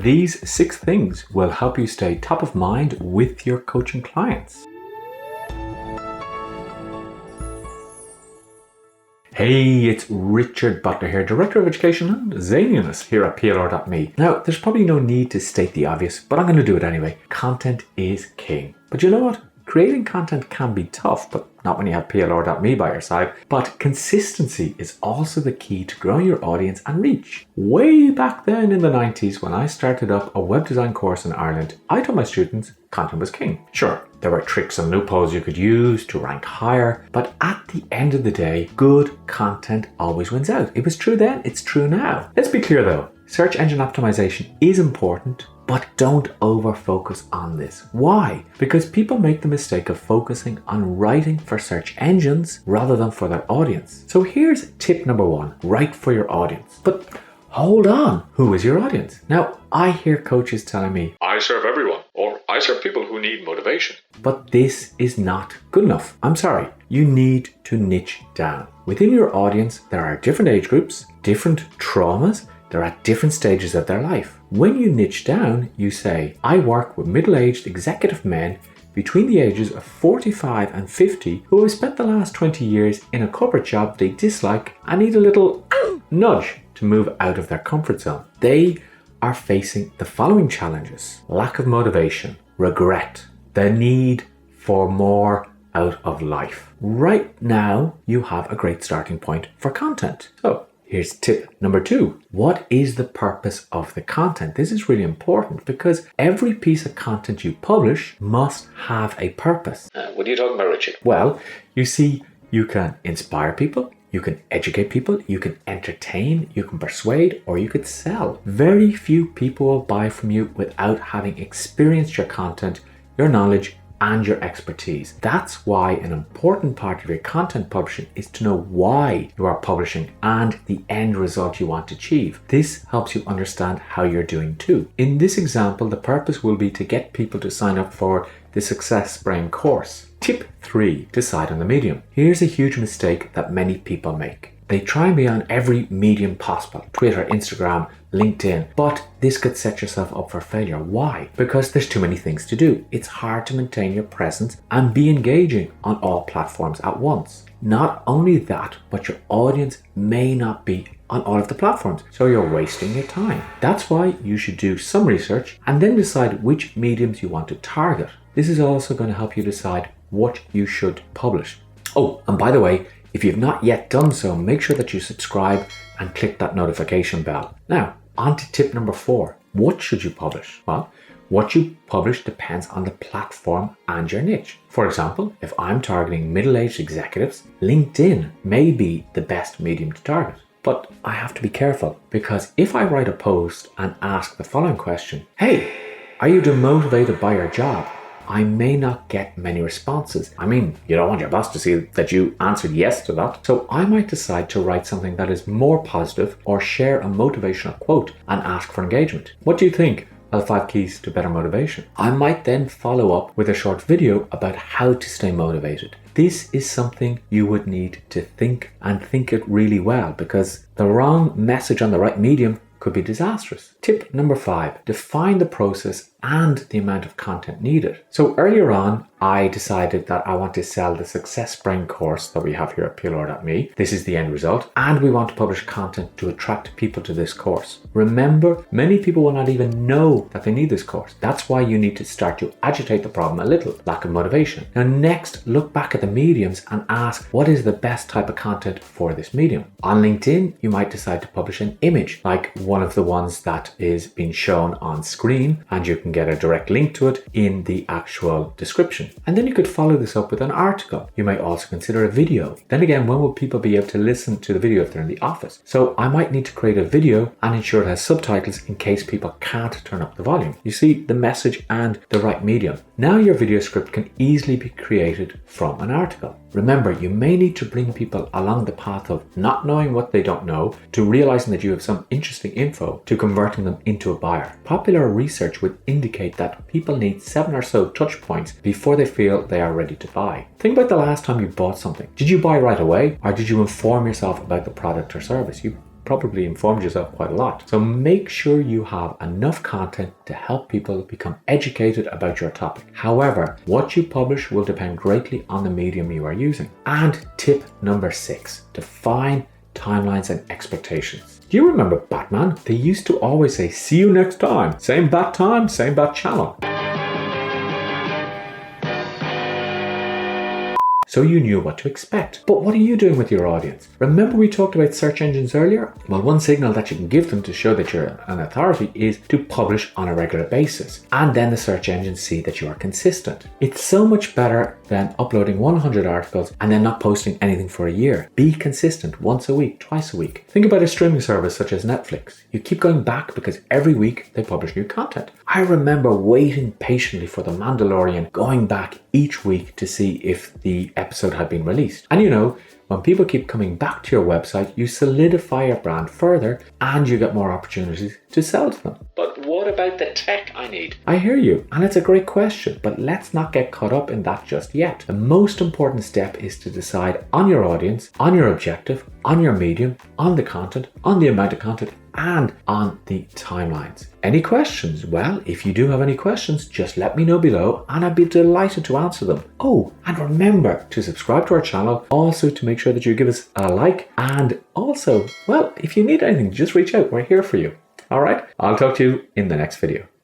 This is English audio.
These 6 things will help you stay top of mind with your coaching clients. Hey, it's Richard Butler here, Director of Education and Zaniness here at PLR.me. Now, there's probably no need to state the obvious, but I'm going to do it anyway. Content is king. But you know what? Creating content can be tough, but not when you have PLR.me by your side. But consistency is also the key to growing your audience and reach. Way back then in the 90s, when I started up a web design course in Ireland, I told my students content was king. Sure, there were tricks and loopholes you could use to rank higher, but at the end of the day, good content always wins out. It was true then, it's true now. Let's be clear though, search engine optimization is important, but don't over-focus on this. Why? Because people make the mistake of focusing on writing for search engines rather than for their audience. So here's tip number 1, write for your audience. But hold on, who is your audience? Now, I hear coaches telling me, I serve everyone, or I serve people who need motivation. But this is not good enough. I'm sorry, you need to niche down. Within your audience, there are different age groups, different traumas, they're at different stages of their life. When you niche down, you say, I work with middle-aged executive men between the ages of 45 and 50 who have spent the last 20 years in a corporate job they dislike and need a little nudge to move out of their comfort zone. They are facing the following challenges: lack of motivation, regret, the need for more out of life. Right now, you have a great starting point for content. So, here's tip number 2. What is the purpose of the content? This is really important because every piece of content you publish must have a purpose. What are you talking about, Richard? Well, you see, you can inspire people, you can educate people, you can entertain, you can persuade, or you could sell. Very few people will buy from you without having experienced your content, your knowledge, and your expertise. That's why an important part of your content publishing is to know why you are publishing and the end result you want to achieve. This helps you understand how you're doing too. In this example, the purpose will be to get people to sign up for the Success Brain course. Tip 3, decide on the medium. Here's a huge mistake that many people make. They try and be on every medium possible, Twitter, Instagram, LinkedIn, but this could set yourself up for failure. Why? Because there's too many things to do. It's hard to maintain your presence and be engaging on all platforms at once. Not only that, but your audience may not be on all of the platforms, so you're wasting your time. That's why you should do some research and then decide which mediums you want to target. This is also going to help you decide what you should publish. Oh, and by the way, if you've not yet done so, make sure that you subscribe and click that notification bell. Now, on to tip number 4. What should you publish? Well, what you publish depends on the platform and your niche. For example, if I'm targeting middle-aged executives, LinkedIn may be the best medium to target. But I have to be careful because if I write a post and ask the following question, hey, are you demotivated by your job? I may not get many responses. I mean, you don't want your boss to see that you answered yes to that. So I might decide to write something that is more positive or share a motivational quote and ask for engagement. What do you think are the 5 keys to better motivation? I might then follow up with a short video about how to stay motivated. This is something you would need to think it really well because the wrong message on the right medium could be disastrous. Tip number 5, define the process and the amount of content needed. So earlier on, I decided that I want to sell the Success Brain course that we have here at PLR.me. This is the end result. And we want to publish content to attract people to this course. Remember, many people will not even know that they need this course. That's why you need to start to agitate the problem a little, lack of motivation. Now next, look back at the mediums and ask, what is the best type of content for this medium? On LinkedIn, you might decide to publish an image, like one of the ones that is being shown on screen, and you can get a direct link to it in the actual description. And then you could follow this up with an article. You might also consider a video. Then again, when will people be able to listen to the video if they're in the office? So I might need to create a video and ensure it has subtitles in case people can't turn up the volume. You see, the message and the right medium. Now your video script can easily be created from an article. Remember, you may need to bring people along the path of not knowing what they don't know, to realizing that you have some interesting info, to converting them into a buyer. Popular research would indicate that people need 7 or so touch points before they feel they are ready to buy. Think about the last time you bought something. Did you buy right away, or did you inform yourself about the product or service? You probably informed yourself quite a lot. So make sure you have enough content to help people become educated about your topic. However, what you publish will depend greatly on the medium you are using. And tip number 6, define timelines and expectations. Do you remember Batman? They used to always say, see you next time. Same bat time, same bat channel. So you knew what to expect. But what are you doing with your audience? Remember we talked about search engines earlier? Well, one signal that you can give them to show that you're an authority is to publish on a regular basis. And then the search engines see that you are consistent. It's so much better than uploading 100 articles and then not posting anything for a year. Be consistent once a week, twice a week. Think about a streaming service such as Netflix. You keep going back because every week they publish new content. I remember waiting patiently for The Mandalorian, going back each week to see if the episode had been released. And you know, when people keep coming back to your website, you solidify your brand further and you get more opportunities to sell to them. But what about the tech I need? I hear you, and it's a great question, but let's not get caught up in that just yet. The most important step is to decide on your audience, on your objective, on your medium, on the content, on the amount of content, and on the timelines. Any questions? Well, if you do have any questions, just let me know below and I'd be delighted to answer them. Oh, and remember to subscribe to our channel, also to make sure that you give us a like, and also, well, if you need anything, just reach out. We're here for you. All right, I'll talk to you in the next video.